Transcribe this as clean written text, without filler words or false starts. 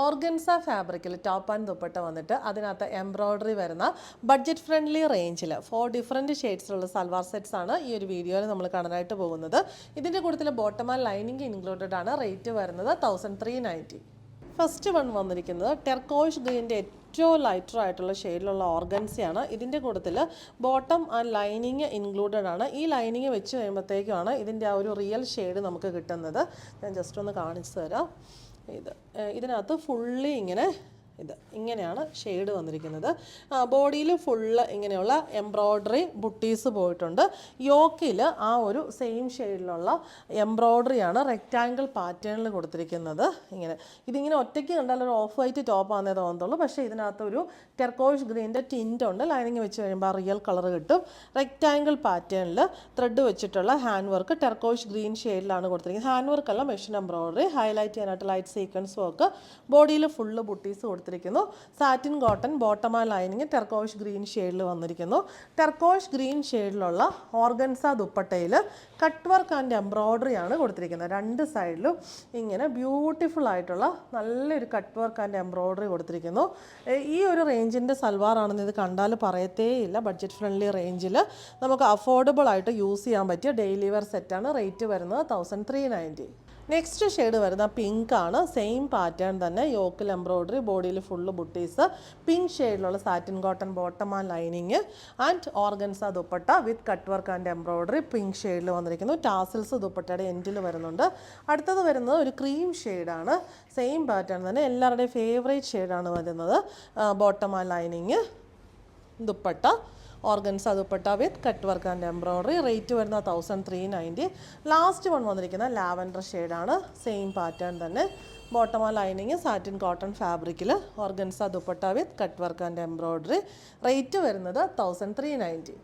Organza ഫാബ്രിക്കിൽ top and dupatta വന്നിട്ട് അതിനകത്ത് എംബ്രോയ്ഡറി വരുന്ന ബഡ്ജറ്റ് ഫ്രണ്ട്ലി റേഞ്ചിൽ 4 ഡിഫറെൻറ്റ് ഷെയ്ഡ്സിലുള്ള സൽവാർ സെറ്റ്സ് ആണ് ഈ ഒരു വീഡിയോയിൽ നമ്മൾ കാണാനായിട്ട് പോകുന്നത്. ഇതിൻ്റെ കൂട്ടത്തിൽ ബോട്ടം ആൻഡ് ലൈനിങ് ഇൻക്ലൂഡഡ് ആണ്. റേറ്റ് വരുന്നത് 1390. ഫസ്റ്റ് വൺ വന്നിരിക്കുന്നത് ടെർക്കോയിഷ് ഗ്രീൻ്റെ ഏറ്റവും ലൈറ്റർ ആയിട്ടുള്ള ഷെയ്ഡിലുള്ള ഓർഗൻസിയാണ്. ഇതിൻ്റെ കൂട്ടത്തിൽ ബോട്ടം ആൻഡ് ലൈനിങ് ഇൻക്ലൂഡഡ് ആണ്. ഈ ലൈനിങ് വെച്ച് കഴിയുമ്പോഴത്തേക്കുമാണ് ഇതിൻ്റെ ആ ഒരു റിയൽ ഷെയ്ഡ് നമുക്ക് കിട്ടുന്നത്. ഞാൻ ജസ്റ്റ് ഒന്ന് കാണിച്ചു തരാം. ഇതിനകത്ത് ഫുള്ളി ഇങ്ങനെയാണ് ഷെയ്ഡ് വന്നിരിക്കുന്നത്. ബോഡിയിൽ ഫുള്ള് ഇങ്ങനെയുള്ള എംബ്രോയ്ഡറി ബുട്ടീസ് പോയിട്ടുണ്ട്. യോക്കിൽ ആ ഒരു സെയിം ഷെയ്ഡിലുള്ള എംബ്രോയ്ഡറിയാണ് റെക്റ്റാങ്കിൾ പാറ്റേണിൽ കൊടുത്തിരിക്കുന്നത്. ഇതിങ്ങനെ ഒറ്റയ്ക്ക് കണ്ടാൽ ഒരു ഓഫ് വൈറ്റ് ടോപ്പാണെന്നേ തോന്നത്തുള്ളൂ. പക്ഷേ ഇതിനകത്തൊരു ടെർക്കോയിഷ് ഗ്രീൻ്റെ ടിൻ്റ് ഉണ്ട്. ലൈനിങ് വെച്ച് കഴിയുമ്പോൾ ആ റിയൽ കളർ കിട്ടും. റെക്റ്റാങ്കിൾ പാറ്റേണിൽ ത്രെഡ് വെച്ചിട്ടുള്ള ഹാൻഡ് വർക്ക് ടെർക്കോയിഷ് ഗ്രീൻ ഷെയ്ഡിലാണ് കൊടുത്തിരിക്കുന്നത്. ഹാൻഡ് വർക്കല്ല, മെഷീൻ എംബ്രോയ്ഡറി. ഹൈലൈറ്റ് ചെയ്യാനായിട്ട് ലൈറ്റ് സീക്വൻസ് വർക്ക്. ബോഡിയിൽ ഫുള്ള് ബുട്ടീസ് കൊടുത്തിരിക്കുന്നു. Satin cotton bottom and lining turquoise green ഷെയ്ഡിൽ വന്നിരിക്കുന്നു. ടെർക്കോയിഷ് ഗ്രീൻ ഷെയ്ഡിലുള്ള ഓർഗൻസ ദുപ്പട്ടയിൽ കട്ട് വർക്ക് ആൻഡ് എംബ്രോയ്ഡറി ആണ് കൊടുത്തിരിക്കുന്നത്. രണ്ട് സൈഡിലും ഇങ്ങനെ ബ്യൂട്ടിഫുൾ ആയിട്ടുള്ള നല്ലൊരു കട്ട് വർക്ക് ആൻഡ് എംബ്രോയ്ഡറി കൊടുത്തിരിക്കുന്നു. ഈ ഒരു റേഞ്ചിൻ്റെ സൽവാറാണെന്ന് ഇത് കണ്ടാൽ പറയത്തേയില്ല. ബഡ്ജറ്റ് ഫ്രണ്ട്ലി റേഞ്ചിൽ നമുക്ക് അഫോർഡബിൾ ആയിട്ട് യൂസ് ചെയ്യാൻ പറ്റിയ ഡെയിലി വെയർ സെറ്റാണ്. റേറ്റ് വരുന്നത് 1390. നെക്സ്റ്റ് ഷെയ്ഡ് വരുന്ന പിങ്ക് ആണ്. സെയിം പാറ്റേൺ തന്നെ. യോക്കിൽ എംബ്രോയ്ഡറി, ബോഡിയിൽ ഫുള്ള് ബുട്ടീസ്. പിങ്ക് ഷെയ്ഡിലുള്ള satin cotton bottom and lining and organza dupatta with cut work and embroidery pink ഷെയ്ഡിൽ വന്നിരിക്കുന്നു. ടാസിൽസ് ദുപ്പട്ടയുടെ എൻഡിൽ വരുന്നുണ്ട്. അടുത്തത് വരുന്നത് ഒരു ക്രീം ഷെയ്ഡാണ്. സെയിം പാറ്റേൺ തന്നെ. എല്ലാവരുടെയും ഫേവറേറ്റ് ഷെയ്ഡാണ് വരുന്നത്. Bottom and lining dupatta organza dupatta with cut work and embroidery. Rate വരുന്ന 1390. ലാസ്റ്റ് വൺ വന്നിരിക്കുന്ന ലാവൻഡർ ഷെയ്ഡാണ്. സെയിം പാറ്റേൺ തന്നെ. Bottom and lining satin cotton ഫാബ്രിക്കിൽ organza dupatta with cut work and embroidery. Rate വരുന്നത് 1390.